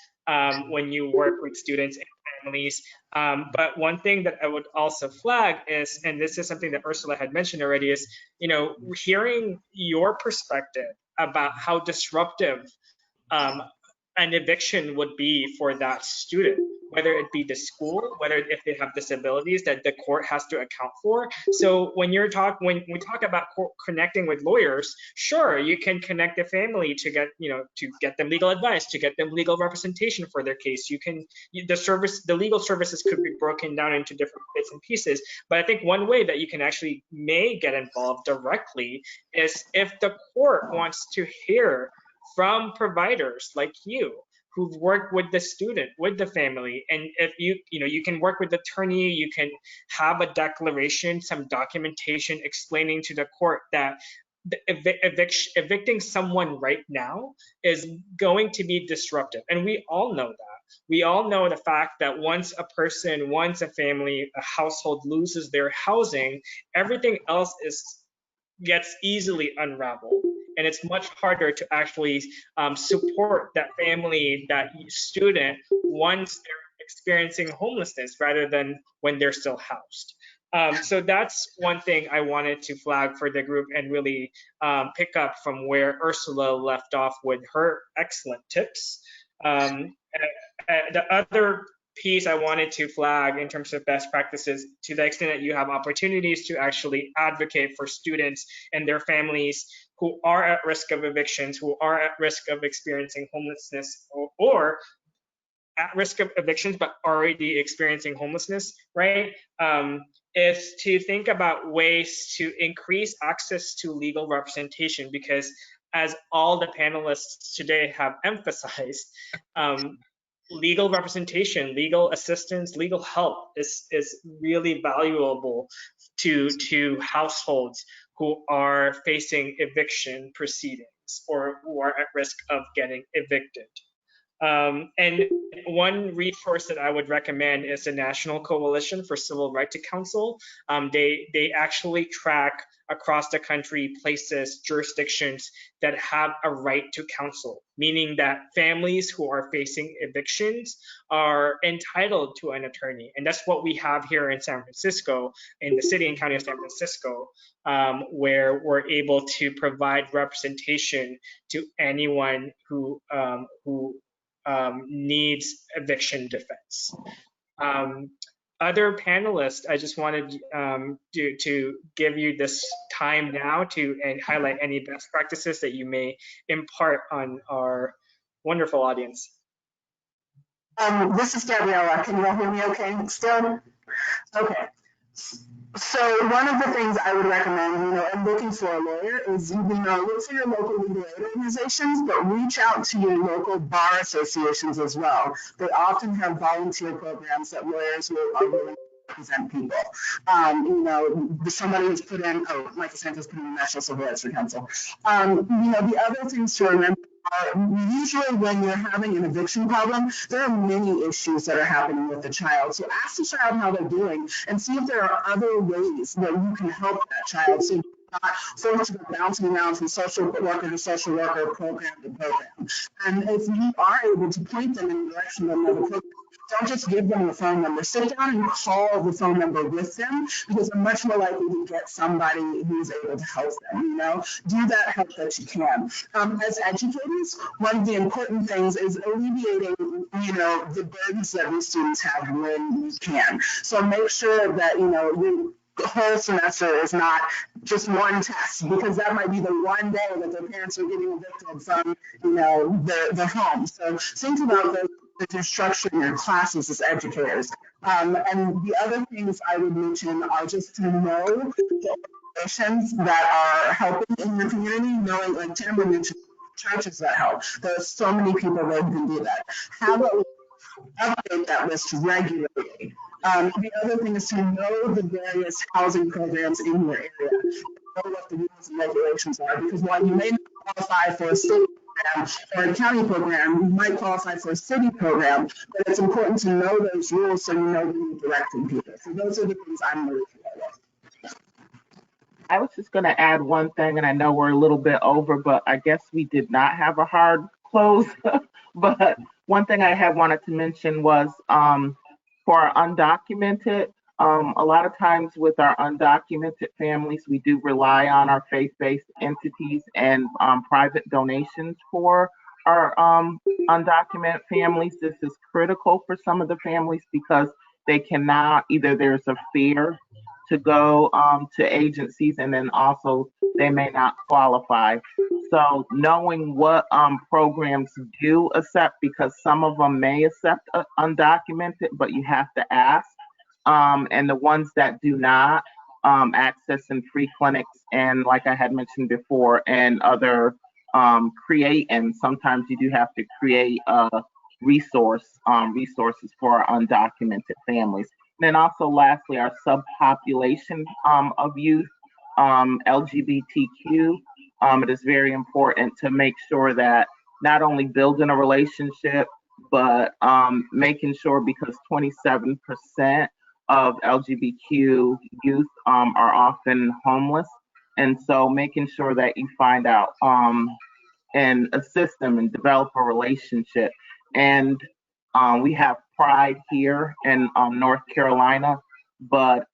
when you work with students and families. But one thing that I would also flag is, and this is something that Ursula had mentioned already, is hearing your perspective about how disruptive an eviction would be for that student, whether it be the school, whether if they have disabilities that the court has to account for. So when we talk about connecting with lawyers, sure, you can connect the family to get them legal advice, to get them legal representation for their case. The legal services could be broken down into different bits and pieces. But I think one way that you can actually may get involved directly is if the court wants to hear from providers like you who've worked with the student, with the family. And if you can work with the attorney, you can have a declaration, some documentation explaining to the court that evicting someone right now is going to be disruptive. And we all know that. We all know the fact that once a family, a household loses their housing, everything else gets easily unraveled. And it's much harder to actually support that family, that student, once they're experiencing homelessness rather than when they're still housed. So that's one thing I wanted to flag for the group and really pick up from where Ursula left off with her excellent tips. The other piece I wanted to flag in terms of best practices, to the extent that you have opportunities to actually advocate for students and their families who are at risk of evictions, who are at risk of experiencing homelessness, or at risk of evictions but already experiencing homelessness, right, is to think about ways to increase access to legal representation, because as all the panelists today have emphasized, legal representation, legal assistance, legal help is really valuable to households who are facing eviction proceedings or who are at risk of getting evicted. And one resource that I would recommend is the National Coalition for Civil Right to Counsel. They actually track across the country places, jurisdictions that have a right to counsel, meaning that families who are facing evictions are entitled to an attorney. And that's what we have here in San Francisco, in the city and county of San Francisco, where we're able to provide representation to anyone who needs eviction defense. Other panelists, I just wanted to give you this time now to highlight any best practices that you may impart on our wonderful audience. This is Gabriella. Can you all hear me okay still? Okay. So one of the things I would recommend, in looking for a lawyer is, look for your local legal aid organizations, but reach out to your local bar associations as well. They often have volunteer programs that lawyers are willing to represent people. Somebody who's put in, Michael Santos put in the National Civil Rights Council. The other things to remember, usually when you're having an eviction problem, there are many issues that are happening with the child. So ask the child how they're doing and see if there are other ways that you can help that child, so you're not forced to go bouncing around from social worker to social worker, program to program. And if you are able to point them in the direction of another program, don't just give them the phone number. Sit down and call the phone number with them, because they're much more likely to get somebody who's able to help them. Do that help that you can. As educators, one of the important things is alleviating, the burdens that these students have when you can. So make sure that, your whole semester is not just one test, because that might be the one day that their parents are getting evicted from, their home. So think about those as you're structuring your classes as educators. And the other things I would mention are just to know the organizations that are helping in your community, knowing, like Tamara mentioned, churches that help. There's so many people that can do that. Have a update that list regularly. The other thing is to know the various housing programs in your area. Know what the rules and regulations are, because while you may not qualify for a state program or a county program, you might qualify for a city program, but it's important to know those rules so you know when you're directing people. So those are the things I'm really familiar with. I was just going to add one thing, and I know we're a little bit over, but I guess we did not have a hard close. But one thing I had wanted to mention was for our undocumented, a lot of times with our undocumented families, we do rely on our faith-based entities and private donations for our undocumented families. This is critical for some of the families because they cannot, either there's a fear to go to agencies, and then also they may not qualify. So knowing what programs do accept, because some of them may accept undocumented, but you have to ask. And the ones that do not, accessing free clinics, and like I had mentioned before, and other and sometimes you do have to create resources for our undocumented families. And then also lastly, our subpopulation of youth, LGBTQ. It is very important to make sure that not only building a relationship, but making sure, because 27% of LGBTQ youth are often homeless. And so making sure that you find out and assist them and develop a relationship. And we have Pride here in North Carolina, but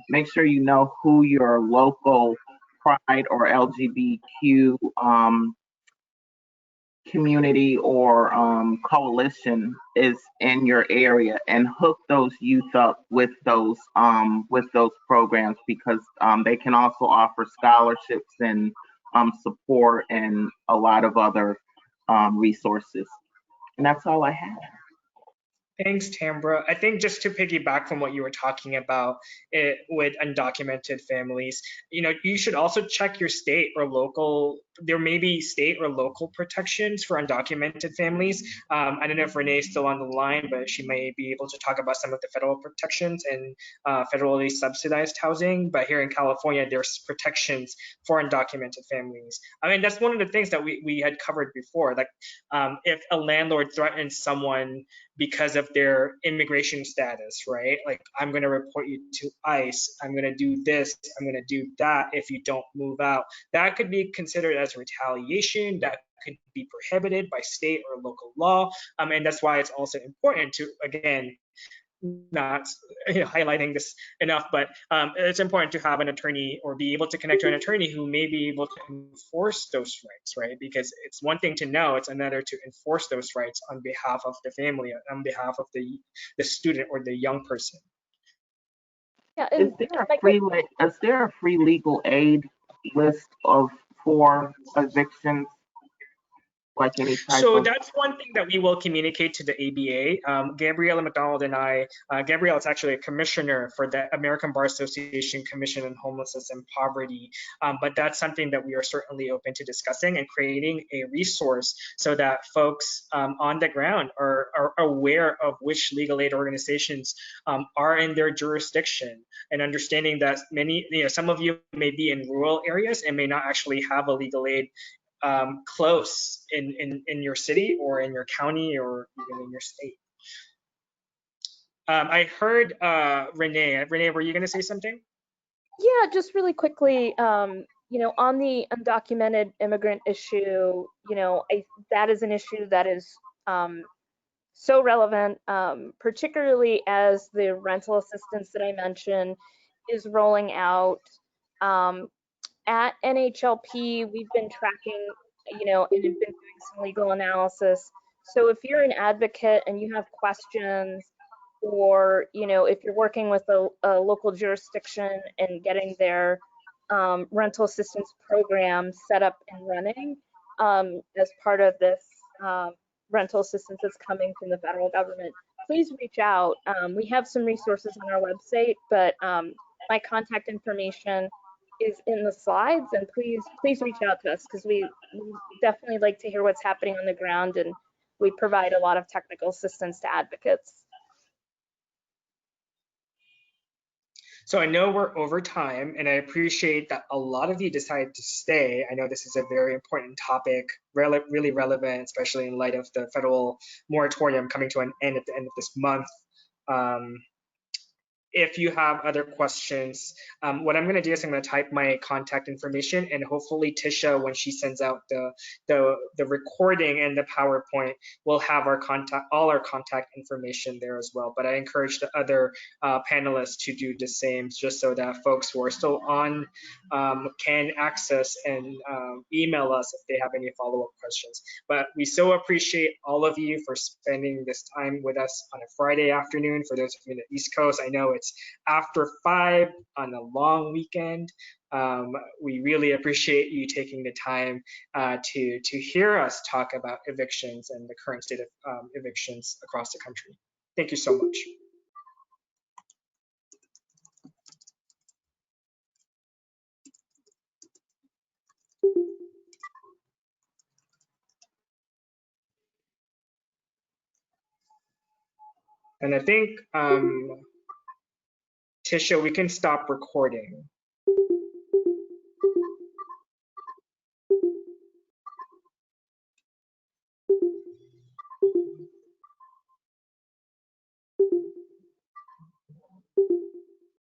make sure you know who your local Pride or LGBTQ community or coalition is in your area, and hook those youth up with those programs, because they can also offer scholarships and support and a lot of other resources. And that's all I have. Thanks, Tambra. I think just to piggyback from what you were talking about with undocumented families, you should also check your state or local. There may be state or local protections for undocumented families. I don't know if Renee is still on the line, but she may be able to talk about some of the federal protections and federally subsidized housing. But here in California, there's protections for undocumented families. I mean, that's one of the things that we had covered before. Like, if a landlord threatens someone because of their immigration status, right? Like, I'm going to report you to ICE. I'm going to do this. I'm going to do that if you don't move out. That could be considered as retaliation. That could be prohibited by state or local law. And that's why it's also important to, again, not highlighting this enough, but it's important to have an attorney or be able to connect to an attorney who may be able to enforce those rights, right? Because it's one thing to know, it's another to enforce those rights on behalf of the family, on behalf of the student or the young person. Yeah, Is and there a Michael, free legal aid list for evictions, like any type So of? that's one thing that we will communicate to the ABA. Gabriella McDonald and I, Gabrielle is actually a commissioner for the American Bar Association Commission on Homelessness and Poverty. But that's something that we are certainly open to discussing and creating a resource so that folks on the ground are aware of which legal aid organizations are in their jurisdiction, and understanding that some of you may be in rural areas and may not actually have a legal aid close in your city or in your county or even in your state. I heard Renee. Renee, were you going to say something? yeah, just really quickly, on the undocumented immigrant issue, that is an issue that is so relevant, particularly as the rental assistance that I mentioned is rolling out. Um, at NHLP, we've been tracking, and have been doing some legal analysis. So if you're an advocate and you have questions, or if you're working with a local jurisdiction and getting their rental assistance program set up and running as part of this rental assistance that's coming from the federal government, please reach out. We have some resources on our website, but my contact information is in the slides, and please reach out to us, because we definitely like to hear what's happening on the ground, and we provide a lot of technical assistance to advocates. So I know we're over time, and I appreciate that a lot of you decided to stay. I know this is a very important topic, really relevant, especially in light of the federal moratorium coming to an end at the end of this month. If you have other questions, what I'm going to do is I'm going to type my contact information, and hopefully Tisha, when she sends out the recording and the PowerPoint, will have all our contact information there as well. But I encourage the other panelists to do the same, just so that folks who are still on can access and email us if they have any follow-up questions. But we so appreciate all of you for spending this time with us on a Friday afternoon. For those of you in the East Coast, I know it's after 5 on a long weekend. We really appreciate you taking the time to hear us talk about evictions and the current state of evictions across the country. Thank you so much. And I think, Tisha, we can stop recording.